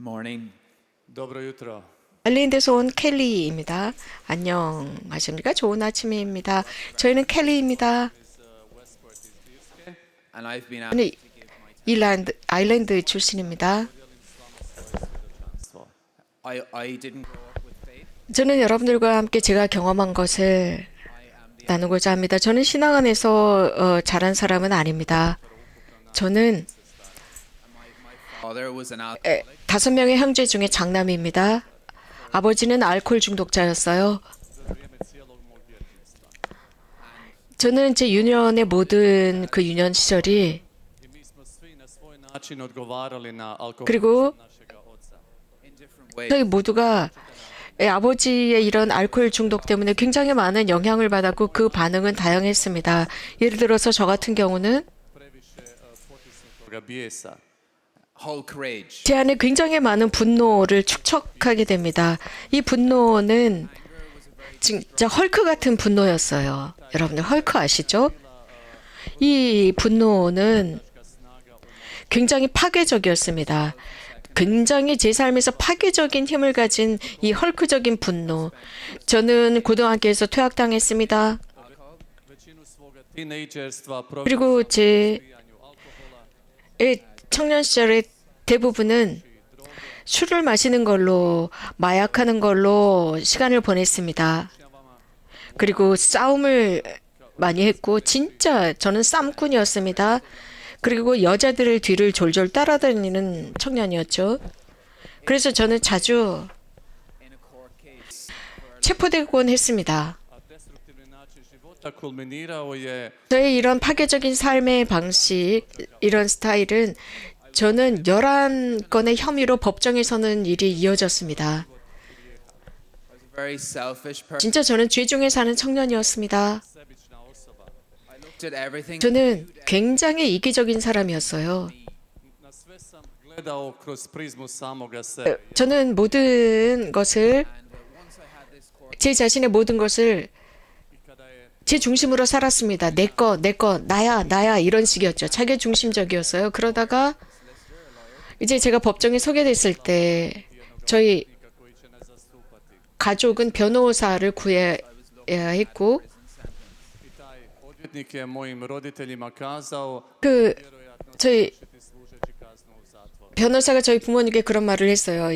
Morning. Dobro jutro. 알린데서 온 켈리입니다. 안녕하십니까? 좋은 아침입니다. 저희는 켈리입니다. And I've been 저는 asked to give my 아일랜드 출신입니다. I didn't grow up with faith. 저는 여러분들과 함께 제가 경험한 것을 나누고자 합니다. 저는 신앙 안에서 자란 사람은 아닙니다. 저는 Father was an 5명의 형제 중에 장남입니다. 아버지는 알코올 중독자였어요. 저는 제 유년의 모든 그 유년 시절이 I mi smo svi na svoj način odgovarali na 그리고 alkoholizam našega oca. in different ways. 저희 모두가 아버지의 이런 알코올 중독 때문에 굉장히 많은 영향을 받았고 그 반응은 다양했습니다. 예를 들어서 저 같은 경우는 Previše potisnutoga bijesa. Hulk rage. 제 안에 굉장히 많은 분노를 축적하게 됩니다. 이 분노는 진짜 헐크 같은 분노였어요. 여러분들 헐크 아시죠? 이 분노는 굉장히 파괴적이었습니다. 굉장히 제 삶에서 파괴적인 힘을 가진 이 헐크적인 분노. 저는 고등학교에서 퇴학당했습니다. Većinu svoga tinejdžerstva proveo 그리고 제 pijanju alkohola, 청년 시절의 대부분은 술을 마시는 걸로 마약하는 걸로 시간을 보냈습니다. 그리고 싸움을 많이 했고 진짜 저는 쌈꾼이었습니다. 그리고 여자들을 뒤를 졸졸 따라다니는 청년이었죠. 그래서 저는 자주 In a court case. 체포되곤 했습니다. a destruktivni način života kulminirao je 저의 이런 파괴적인 삶의 방식, 이런 스타일은 저는 11건의 혐의로 법정에 서는 일이 이어졌습니다. I was a very selfish person. 진짜 저는 죄 중에 사는 청년이었습니다. sebična osoba. I looked at everything. 저는 굉장히 이기적인 사람이었어요. Na sve sam gledao kroz prizmu samoga sebe. 저는 모든 것을, And once I had this court, 제 자신의 모든 것을 I kada je 제 중심으로 살았습니다. 내 거, 나야, 이런 식이었죠. 자기 중심적이었어요. 그러다가 이제 제가 법정에 서게 됐을 때 저희 nika koji će nas zastupati. 가족은 변호사를 구해야 했고 I taj odvjetnik je mojim roditeljima kazao 그 vjerojatno 저희 ćete služeći kaznu u zatvoru. 변호사가 저희 부모님께 그런 말을 했어요.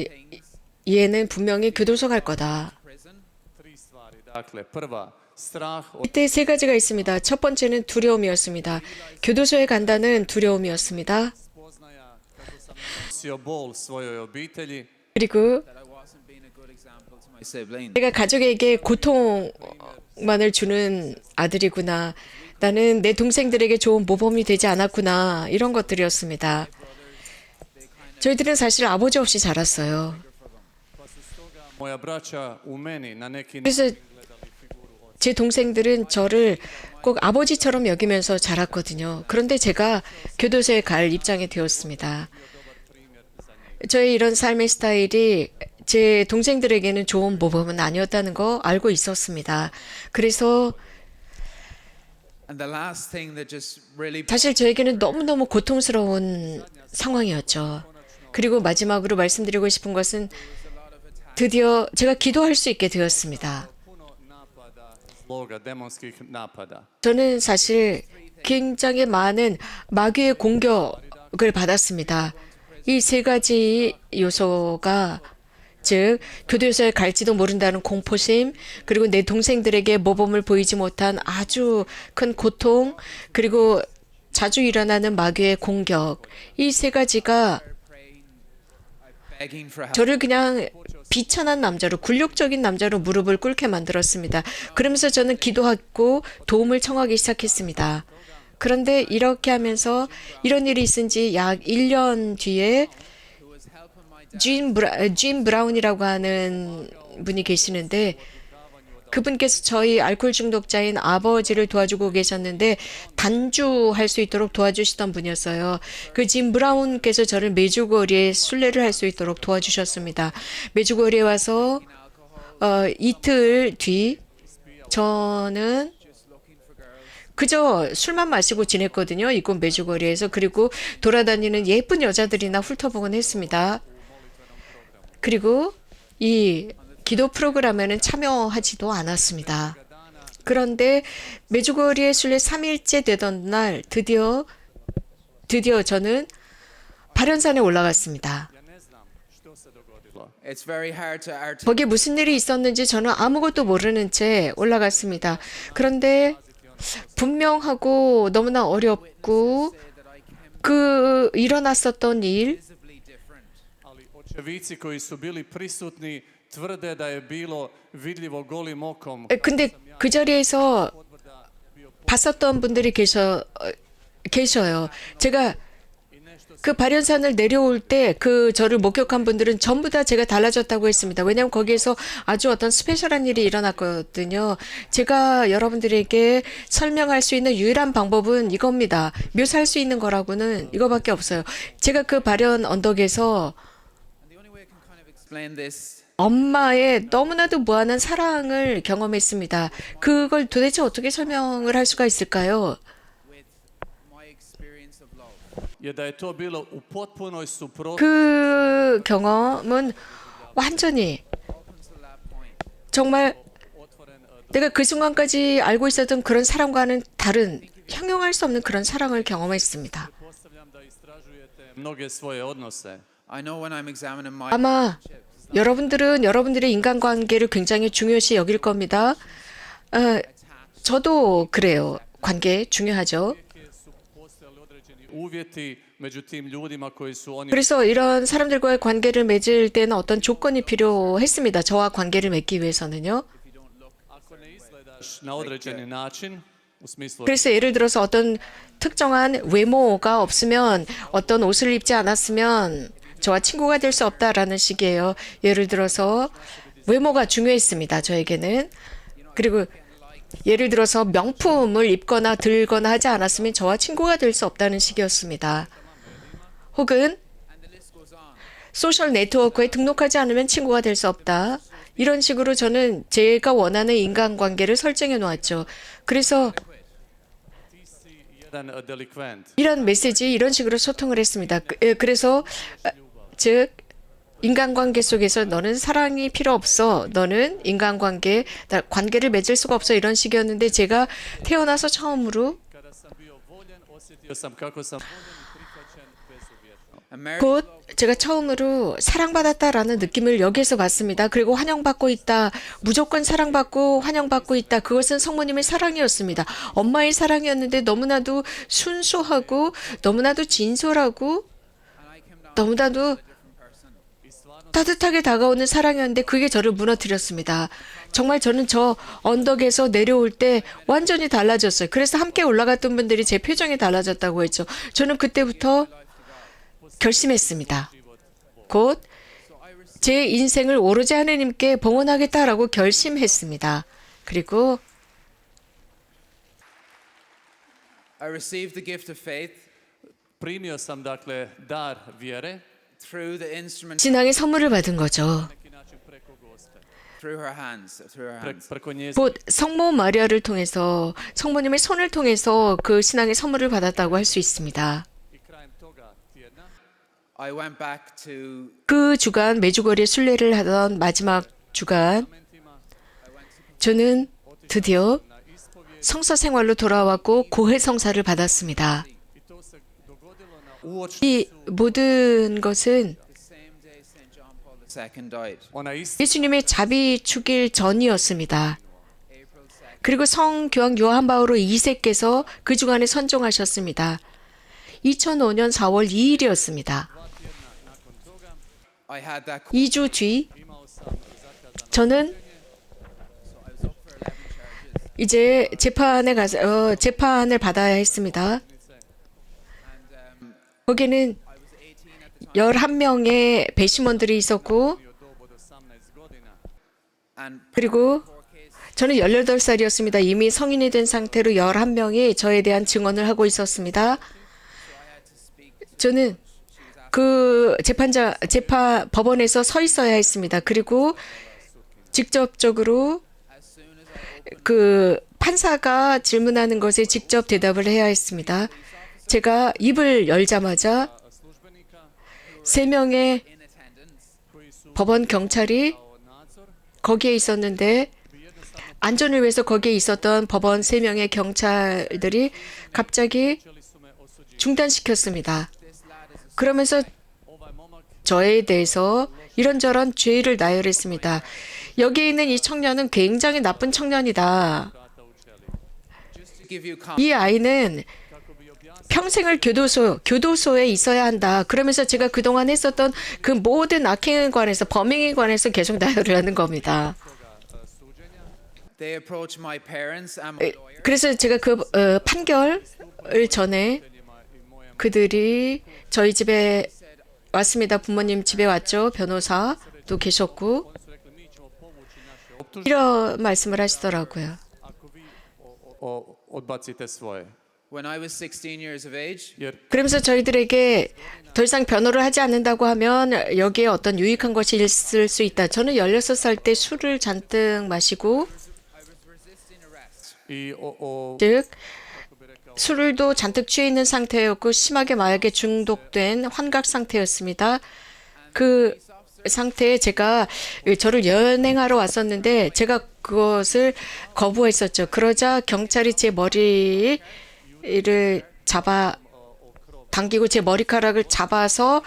얘는 분명히 교도소 갈 거다. prison. Tri stvari. Dakle, prva, strah od 이때 세 가지가 있습니다. 첫 번째는 두려움이었습니다. 교도소에 간다는 두려움이었습니다. spoznaja kako sam nosio bol svojoj obitelji. 그리고 That I wasn't being a good example to my siblings. 내가 가족에게 고통만을 주는 아들이구나. 나는 내 동생들에게 좋은 모범이 되지 않았구나. 이런 것들이었습니다. 저희들은 사실 아버지 없이 자랐어요. Pa su stoga moja braća u meni na neki način 그래서 gledali figuru oca. 제 동생들은 저를 꼭 아버지처럼 여기면서 자랐거든요. 그런데 제가 교도소에 갈 입장이 되었습니다. 저의 이런 삶의 스타일이 제 동생들에게는 좋은 모범은 아니었다는 거 알고 있었습니다. 그래서 And the last thing that just really 사실 저에게는 너무너무 고통스러운 상황이었죠. 그리고 마지막으로 말씀드리고 싶은 것은 드디어 제가 기도할 수 있게 되었습니다. Puno napada zloga, demonskih napada. 저는 사실 굉장히 많은 마귀의 공격을 받았습니다. 이 세 가지 요소가 즉 교도소에 갈지도 모른다는 공포심, 그리고 내 동생들에게 모범을 보이지 못한 아주 큰 고통, 그리고 자주 일어나는 마귀의 공격. 이 세 가지가 praying, begging for help. 저를 그냥 비천한 남자로, 굴욕적인 남자로 무릎을 꿇게 만들었습니다. 그러면서 저는 기도하고 도움을 청하기 시작했습니다. 그런데 이렇게 하면서 이런 일이 있은 지 약 1년 뒤에 Who was helping my dad. 짐 브라운이라고 하는 분이 계시는데 그분께서 저희 알코올 중독자인 아버지를 도와주고 계셨는데 단주할 수 있도록 도와주시던 분이었어요. 그 짐 브라운께서 저를 메주거리에 순례를 할 수 있도록 도와주셨습니다. 메주거리에 와서 이틀 뒤 저는 그저 술만 마시고 지냈거든요. 이곳 메주거리에서. 그리고 돌아다니는 예쁜 여자들이나 훑어보곤 했습니다. 그리고 이 기도 프로그램에는 참여하지도 않았습니다. 그런데 메주거리의 순례 3일째 되던 날 드디어 저는 발연산에 올라갔습니다. Ja ne znam što se dogodilo. It's very hard to articulate. 거기에 무슨 일이 있었는지 저는 아무것도 모르는 채 올라갔습니다. 그런데 분명하고 너무나 어렵고 그 일어났었던 일, Visibly different. Ali očevici koji su bili prisutni tvrde da je bilo vidljivo golim okom. 근데 그 자리에서 봤었던 분들이 계셔요. 제가 그 발연산을 내려올 때 그 저를 목격한 분들은 전부 다 제가 달라졌다고 했습니다. 왜냐하면 거기에서 아주 어떤 스페셜한 일이 일어났거든요. 제가 여러분들에게 설명할 수 있는 유일한 방법은 이겁니다. 묘사할 수 있는 거라고는 이거밖에 없어요. 제가 그 발연 언덕에서 And the only way I can kind of explain this 엄마의 너무나도 무한한 사랑을 경험했습니다. 그걸 도대체 어떻게 설명을 할 수가 있을까요? with my experience of love. Je da je to bilo u potpunoj suprotnosti 그 경험은 완전히 Up until that point, 정말 otvoren 내가 그 순간까지 알고 있었던 그런 사랑과는 다른 형용할 수 없는 그런 사랑을 경험했습니다. Pretpostavljam da istražujete mnoge svoje odnose. I know when I'm examining my 아마 여러분들은 여러분들의 인간관계를 굉장히 중요시 여길 겁니다. 저도 그래요. 관계 중요하죠. Uvijek su postojali određeni uvjeti među tim ljudima koji su oni 그래서 이런 사람들과의 관계를 맺을 때는 어떤 조건이 필요했습니다. 저와 관계를 맺기 위해서는요. ako ne izgledaš na određeni način u smislu 그래서 예를 들어서 어떤 특정한 외모가 없으면 어떤 옷을 입지 않았으면 저와 친구가 될 수 없다라는 식이에요. 예를 들어서 외모가 중요했습니다. 저에게는. 그리고 예를 들어서 명품을 입거나 들거나 하지 않았으면 저와 친구가 될 수 없다는 식이었습니다. 혹은 and the list goes on. 소셜 네트워크에 등록하지 않으면 친구가 될 수 없다. 이런 식으로 저는 제가 원하는 인간관계를 설정해 놓았죠. 그래서 ti si jedan delikvent. 이런 메시지 이런 식으로 소통을 했습니다. 그래서 즉 인간관계 속에서 너는 사랑이 필요 없어. 너는 관계를 맺을 수가 없어. 이런 식이었는데 제가 태어나서 처음으로 Kada sam bio voljen, osjetio sam kako sam voljen i prihvaćen bezuvjetno. And Mary 곧 제가 처음으로 사랑받았다라는 느낌을 여기에서 받습니다. 그리고 환영받고 있다. 무조건 사랑받고 환영받고 있다. 그것은 성모님의 사랑이었습니다. 엄마의 사랑이었는데 너무나도 순수하고 너무나도 진솔하고 and I came down 너무나도 a different person. 따뜻하게 다가오는 사랑이었는데 그게 저를 무너뜨렸습니다. 정말 저는 저 언덕에서 내려올 때 완전히 달라졌어요. 그래서 함께 올라갔던 분들이 제 표정이 달라졌다고 했죠. 저는 그때부터 결심했습니다. 곧 제 인생을 오로지 하느님께 봉헌하겠다라고 결심했습니다. 그리고 I received the gift of faith Primio sam dakle dar vjere through the instrument, 신앙의 선물을 받은 거죠. na neki način preko gospe. through her hands, through her hands. Preko njezine 곧 성모 마리아를 통해서 성모님의 손을 통해서 그 신앙의 선물을 받았다고 할 수 있습니다. i krajem toga tjedna I went back to 그 주간 메주거리에 순례를 하던 마지막 주간 momentima 저는 드디어 na ispovjed 성서 생활로 돌아왔고 고해 성사를 받았습니다. i to se dogodilo na uoč 이 모든 것은 the same day St. John Paul II died, ona ist 예수님의 자비 축일 전이었습니다. April 2nd. 그리고 성교황 요한 바오로 2세께서 그 주간에 선종하셨습니다. 2005년 4월 2일이었습니다. I had that 2주 뒤 imao sam zakazano 저는 so I was up for 11 charges. 이제 재판에 가서 재판을 받아야 했습니다. And 거기는 I was 18 at the time. 11명의 배심원들이 있었고 bio dob od 18 godina. And 그리고 court case, 저는 18살이었습니다. 이미 성인이 된 상태로 11명이 저에 대한 증언을 하고 있었습니다. I had to speak to 저는 그 법원에서 서 있어야 했습니다. 그리고 직접적으로 as soon as I opened 그 판사가 질문하는 것에 직접 대답을 해야 했습니다. 제가 입을 열자마자 Službenika 3명의 in attendance koji su 법원 경찰이 거기에 있었는데 안전을 위해서 거기에 있었던 법원 3명의 경찰들이 갑자기 중단시켰습니다. 그러면서 저에 대해서 이런저런 죄를 나열했습니다. 여기 있는 이 청년은 굉장히 나쁜 청년이다. Give you 이 아이는 평생을 교도소에 있어야 한다. 그러면서 제가 그동안 했었던 그 모든 악행에 관해서, 범행에 관해서 계속 나열을 하는 겁니다. They approached my parents and my lawyer. 그래서 제가 그 판결을 전에 그들이 저희 집에 왔습니다. 부모님 집에 왔죠. 변호사도 계셨고 이런 말씀을 하시더라고요. odbacite svoje. When I was 16 years of age, Jer 그러면서 저희들에게 더 이상 변호를 하지 않는다고 하면 여기에 어떤 유익한 것이 있을 수 있다. 저는 16살 때 술을 잔뜩 마시고 resisting arrest. 즉 술도 잔뜩 취해 있는 상태였고 심하게 마약에 중독된 환각 상태였습니다. 그 상태에 제가 저를 연행하러 왔었는데 제가 그것을 거부했었죠. 그러자 경찰이 제 머리를 잡아 당기고 제 머리카락을 잡아서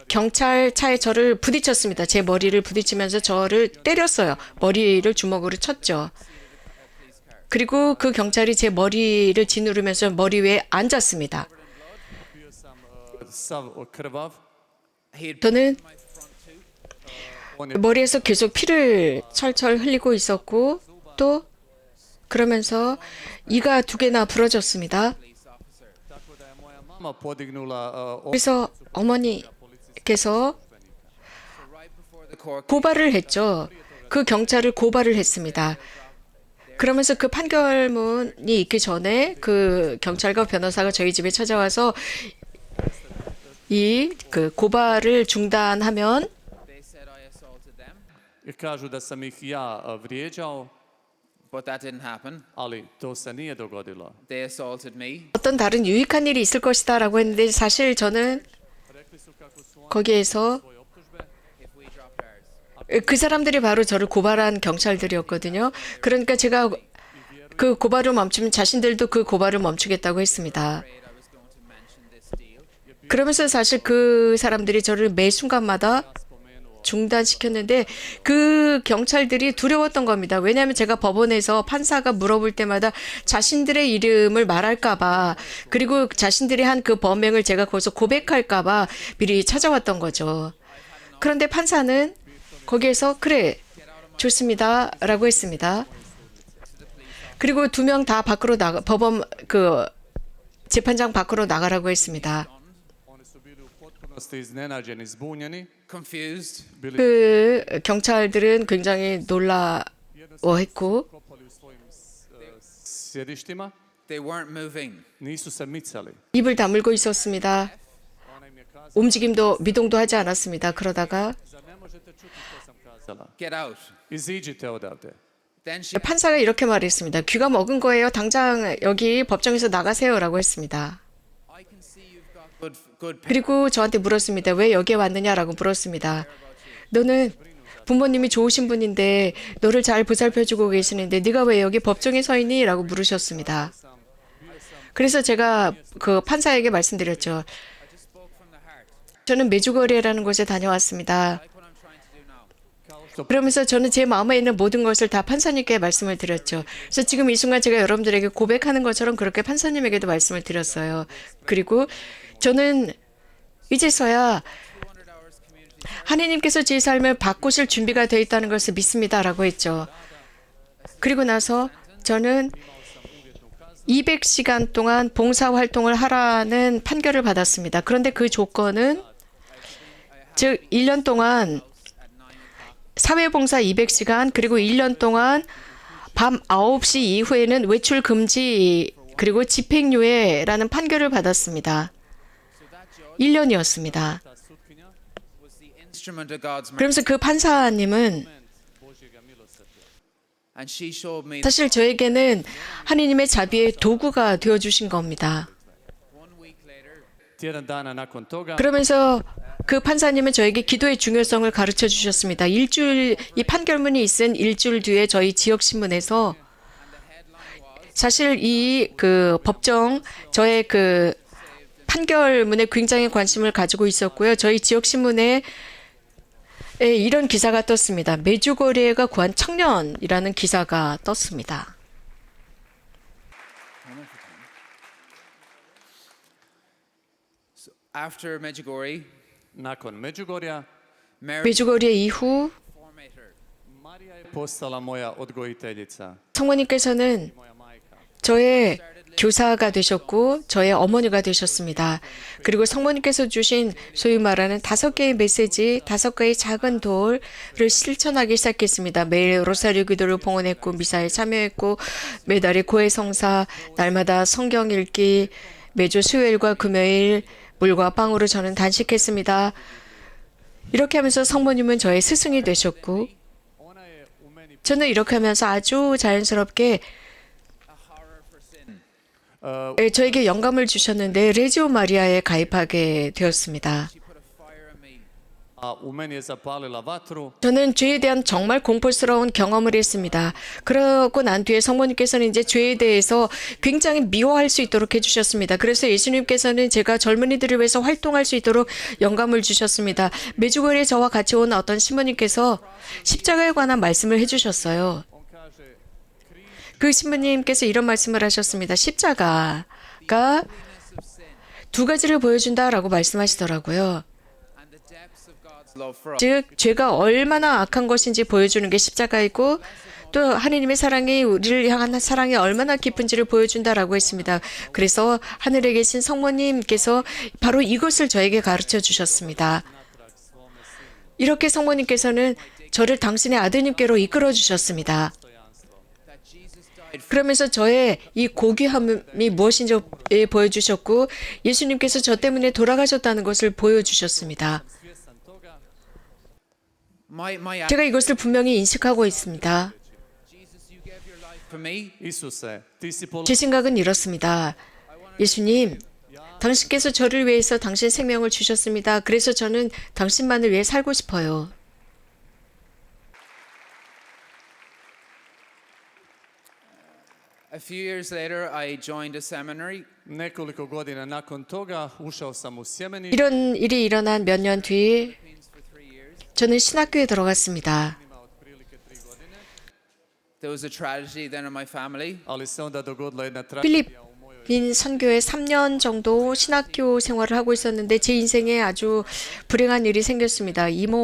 경찰차에 저를 부딪혔습니다. 제 머리를 부딪히면서 저를 때렸어요. 머리를 주먹으로 쳤죠. 그리고 그 경찰이 제 머리를 짓누르면서 머리 위에 앉았습니다. sav krvav, He had 저는 on je 머리에서 계속 피를 철철 흘리고 있었고 또 그러면서 이가 2개나 부러졌습니다. tako da je moja mama podignula 그래서 어머니께서 right before the court. 고발을 했죠. 그 경찰을 고발을 했습니다. 그러면서 그 판결문이 있기 전에 그 경찰과 변호사가 저희 집에 찾아와서 이 그 고발을 중단하면 They said I assaulted them, i kažu da sam ih ja vrijeđao, but that didn't happen. ali to se nije dogodilo. They assaulted me. 어떤 다른 유익한 일이 있을 것이다라고 했는데 사실 저는 거기에서 If we dropped ours, 그 사람들이 바로 저를 고발한 경찰들이었거든요. 그러니까 제가 그 고발을 멈추면 자신들도 그 고발을 멈추겠다고 했습니다. afraid I was going to mention this deal. 그러면서 사실 그 사람들이 저를 매 순간마다 중단시켰는데 그 경찰들이 두려웠던 겁니다. 왜냐하면 제가 법원에서 판사가 물어볼 때마다 자신들의 이름을 말할까 봐 그리고 자신들이 한 그 범행을 제가 거기서 고백할까 봐 미리 찾아왔던 거죠. 그런데 판사는 거기에서 그래 좋습니다 라고 했습니다. 그리고 2명 다 밖으로 법원 그 재판장 밖으로 나가라고 했습니다. Oni su bili u potpunosti iznenađeni, zbunjeni, Confused. bili 그 경찰들은 굉장히 놀라워했고 kopali u svojim sjedištima, They weren't moving. nisu se micali. 입을 다물고 있었습니다. Ona im je kazala, 움직임도 미동도 하지 않았습니다. 그러다가 zar ne možete čuti što sam kazala? Get out. Iziđite odavde. Then she 판사가 이렇게 말했습니다. 귀가 먹은 거예요. 당장 여기 법정에서 나가세요라고 했습니다. I can see you've got good parents. 그리고 저한테 물었습니다. 왜 여기에 왔느냐라고 물었습니다. 너는 부모님이 좋으신 분인데 너를 잘 보살펴주고 계시는데 네가 왜 여기 법정에 서 있니? 라고 물으셨습니다. 그래서 제가 그 판사에게 말씀드렸죠. Spoke from the heart. 저는 메주거리라는 곳에 다녀왔습니다. Like what I'm trying to do now. 그러면서 저는 제 마음에 있는 모든 것을 다 판사님께 말씀을 드렸죠. 그래서 지금 이 순간 제가 여러분들에게 고백하는 것처럼 그렇게 판사님에게도 말씀을 드렸어요. 그리고 저는 이제서야 하나님께서 제 삶을 바꾸실 준비가 되어 있다는 것을 믿습니다라고 했죠. 그리고 나서 저는 200시간 동안 봉사활동을 하라는 판결을 받았습니다. 그런데 그 조건은 즉 1년 동안 사회봉사 200시간 그리고 1년 동안 밤 9시 이후에는 외출 금지 그리고 집행유예라는 판결을 받았습니다. 1년이었습니다. Was the instrument of God's mercy. 그러면서 그 판사님은 And she showed me 사실 저에게는 하나님의 자비의 도구가 되어주신 겁니다. 1 week later, Tjedan dana nakon toga 그러면서 그 판사님은 저에게 기도의 중요성을 가르쳐 주셨습니다. 이 판결문이 있은 일주일 뒤에 저희 지역 신문에서 사실 이 그 법정 저의 그 판결문에 굉장히 관심을 가지고 있었고요. 저희 지역 신문에 이런 기사가 떴습니다. 메주거리에가 구한 청년이라는 기사가 떴습니다. After Medjugorje, Nakon Međugorja, Mary 메주거리에 이후 formator. Marija je postala moja odgojiteljica, 성모님께서는 moja majka. 저의 교사가 되셨고 저의 어머니가 되셨습니다. 그리고 성모님께서 주신 소위 말하는 5개의 메시지, 5개의 작은 돌을 실천하기 시작했습니다. 매일 로사리오 기도를 봉헌했고 미사에 참여했고 매달의 고해 성사, 날마다 성경 읽기, 매주 수요일과 금요일 물과 빵으로 저는 단식했습니다. 이렇게 하면서 성모님은 저의 스승이 되셨고 Ona je u meni 저는 이렇게 하면서 아주 자연스럽게 저에게 영감을 주셨는데 레지오 마리아에 가입하게 되었습니다. She put a fire in me. a u meni je zapalila vatru. 저는 죄에 대한 정말 공포스러운 경험을 했습니다. 그러고 난 뒤에 성모님께서는 이제 죄에 대해서 굉장히 미워할 수 있도록 해주셨습니다. 그래서 예수님께서는 제가 젊은이들을 위해서 활동할 수 있도록 영감을 주셨습니다. 메주거리에 저와 같이 온 어떤 신부님께서 십자가에 관한 말씀을 해주셨어요. On kaže, 그 신부님께서 이런 말씀을 하셨습니다. 십자가가 두 가지를 보여준다라고 말씀하시더라고요. And the depths of God's love for us. 즉 죄가 얼마나 악한 것인지 보여주는 게 십자가이고 또 하느님의 사랑이 우리를 향한 사랑이 얼마나 깊은지를 보여준다라고 했습니다. 그래서 하늘에 계신 성모님께서 바로 이것을 저에게 가르쳐 주셨습니다. 이렇게 성모님께서는 저를 당신의 아드님께로 이끌어 주셨습니다. That Jesus died for 그러면서 저의 이 고귀함이 무엇인지 보여주셨고 예수님께서 저 때문에 돌아가셨다는 것을 보여주셨습니다. svjestan toga, my 제가 이것을 분명히 인식하고 있습니다. Jesus, you gave your life for me. Isuse, ti si položio 제 생각은 이렇습니다. 예수님, 당신께서 저를 위해서 당신 생명을 주셨습니다. 그래서 저는 당신만을 위해 살고 싶어요. A few years later, I joined a seminary. nekoliko godina nakon toga ušao sam u sjemenište. 이런 일이 일어난 몇 년 뒤 Philippines for 3 years. 저는 신학교에 들어갔습니다. Ima otprilike 3 godine, There was a tragedy then in my family. ali se onda dogodila jedna tragedija u mojoj 필리핀 선교에 3년 정도 신학교 생활을 하고 있었는데 제 인생에 아주 불행한 일이 생겼습니다. I left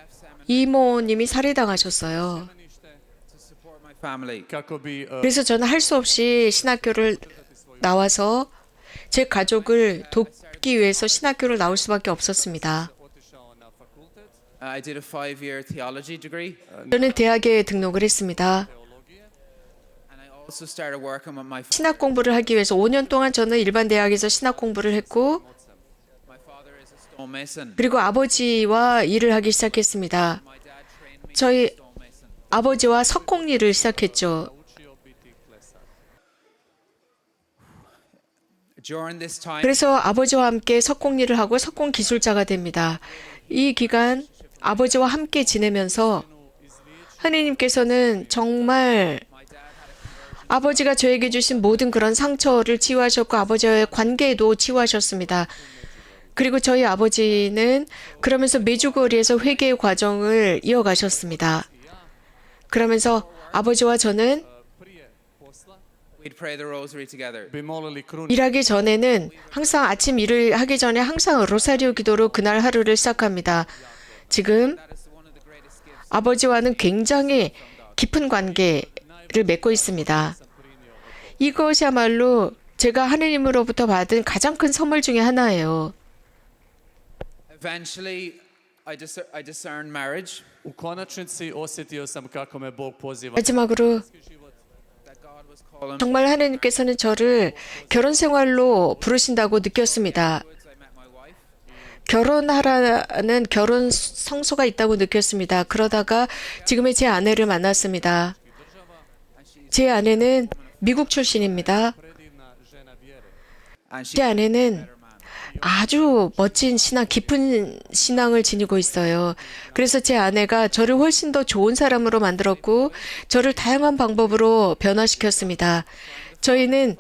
seminary 이모님이 살해당하셨어요. sjemenište to support my family. kako bi 그래서 저는 할 수 없이 신학교를 나와서 제 가족을 돕기 위해서 신학교를 나올 수밖에 없었습니다. otišao na fakultet I did a 5-year theology degree, 저는 대학에 등록을 했습니다. teologije. and I also started working with my 신학 공부를 하기 위해서 5년 동안 저는 일반 대학에서 신학 공부를 했고 my father is a stonemason. 그리고 아버지와 일을 하기 시작했습니다. My dad trained me 저희 as a stonemason. 아버지와 석공일을 시작했죠. Naučio biti klesar. During this time, 그래서 아버지와 함께 석공일을 하고 석공 기술자가 됩니다. 이 기간 아버지와 함께 지내면서 하느님께서는 정말 아버지가 저에게 주신 모든 그런 상처를 치유하셨고 아버지와의 관계도 치유하셨습니다. 그리고 저희 아버지는 그러면서 메주거리에서 회개의 과정을 이어가셨습니다. 그러면서 아버지와 저는 Prije posla we'd pray the rosary together. bi molili krunicu 일하기 전에는 항상 아침 일을 하기 전에 항상 로사리오 기도로 그날 하루를 시작합니다. 지금 That is one of the greatest gifts. 아버지와는 굉장히 깊은 관계를 맺고 있습니다. 이것이야말로 제가 하느님으로부터 받은 가장 큰 선물 중에 하나예요. Eventually, I discerned marriage, U konačnici osjetio sam kako me Bog poziva 마지막으로 that God was calling. 정말 하느님께서는 저를 결혼 생활로 부르신다고 느꼈습니다. I met my wife. 결혼하라는 결혼 성소가 있다고 느꼈습니다. 그러다가 지금의 제 아내를 만났습니다. 제 아내는 미국 출신입니다. predivna žena vjere. And 제 아내는 아주 멋진 신앙, 깊은 신앙을 지니고 있어요. 그래서 제 아내가 저를 훨씬 더 좋은 사람으로 만들었고, 저를 다양한 방법으로 변화시켰습니다. 저희는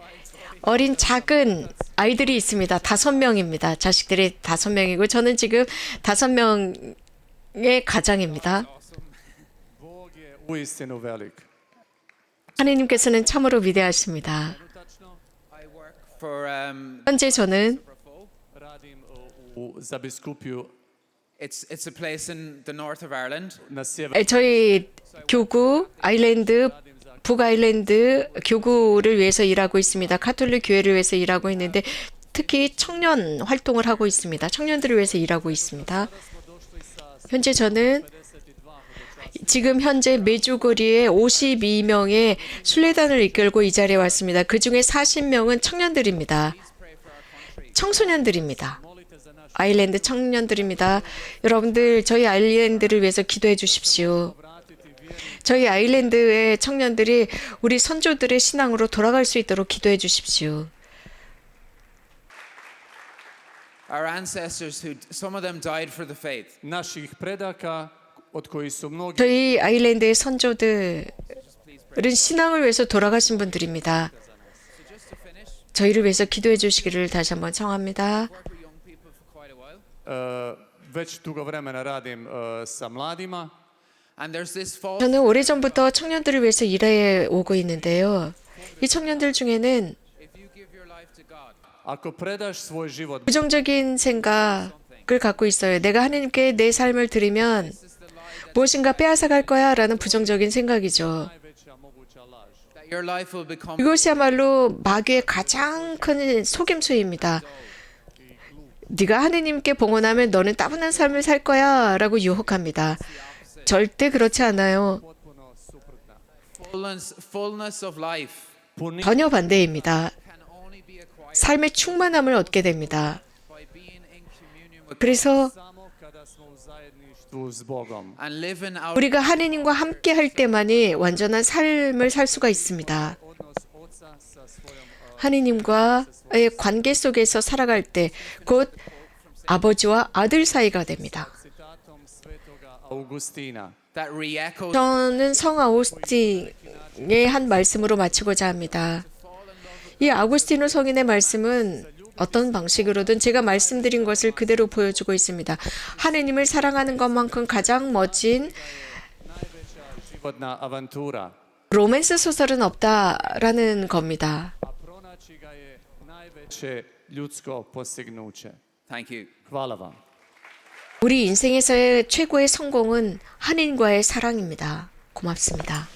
어린 작은 아이들이 있습니다. 5명입니다. 자식들이 5명이고, 저는 지금 5명의 가장입니다. Bog je uistinu velik. 하나님께서는 참으로 위대하십니다. I work for 현재 저는 Radim za biskupiju it's a place in the north of Ireland. na sjeveru. 저희 교구 아일랜드 북아일랜드 교구를 위해서 일하고 있습니다. 카톨릭 교회를 위해서 일하고 있는데 특히 청년 활동을 하고 있습니다. 청년들을 위해서 일하고 있습니다. 현재 저는 지금 현재 메주거리에 52명의 순례단을 이끌고 이 자리에 왔습니다. 그중에 40명은 청년들입니다. 청소년들입니다. 아일랜드 청년들입니다. 여러분들 저희 아일랜드를 위해서 기도해 주십시오. 저희 아일랜드의 청년들이 우리 선조들의 신앙으로 돌아갈 수 있도록 기도해 주십시오. Our ancestors, who some of them died for the faith. Naših predaka, od kojih su mnogi 저희 아일랜드의 선조들은 신앙을 위해서 돌아가신 분들입니다. 저희를 위해서 기도해 주시기를 다시 한번 청합니다. Work with young people for quite a while. već dugo vremena radim sa mladima. And there's this false 저는 오래전부터 청년들을 위해서 일해 오고 있는데요. 이 청년들 중에는 if you give your life to God, Ako predaš svoj život 부정적인 생각을 갖고 있어요. 내가 하나님께 내 삶을 드리면 무엇인가 빼앗아갈 거야 라는 부정적인 생각이죠. najveća moguća laž. that your life will become 이것이야말로 마귀의 가장 큰 속임수입니다. 네가 하나님께 봉헌하면 너는 따분한 삶을 살 거야 라고 유혹합니다. 절대 그렇지 않아요. Potpuno suprotna. fullness of life Puni 전혀 반대입니다. can only be acquired 삶의 충만함을 얻게 됩니다. by being in communion with 그래서 samo kada smo u zajedništvu s Bogom. and living out 우리가 하나님과 함께 할 때만이 완전한 삶을 살 수가 있습니다. Odnos oca sa svojom 하나님과의 관계 속에서 살아갈 때 곧 아버지와 아들 사이가 됩니다. citatom svetoga Augustina. that re-echoes 저는 성 아우구스틴의 한 말씀으로 마치고자 합니다. 이 아우구스티노 성인의 말씀은 어떤 방식으로든 제가 말씀드린 것을 그대로 보여주고 있습니다. 하느님을 사랑하는 것만큼 가장 멋진 Najveća životna avantura. 로맨스 소설은 없다라는 겁니다. A pronaći ga je najveće ljudsko postignuće. thank you. Hvala vam. 우리 인생에서의 최고의 성공은 하느님과의 사랑입니다. 고맙습니다.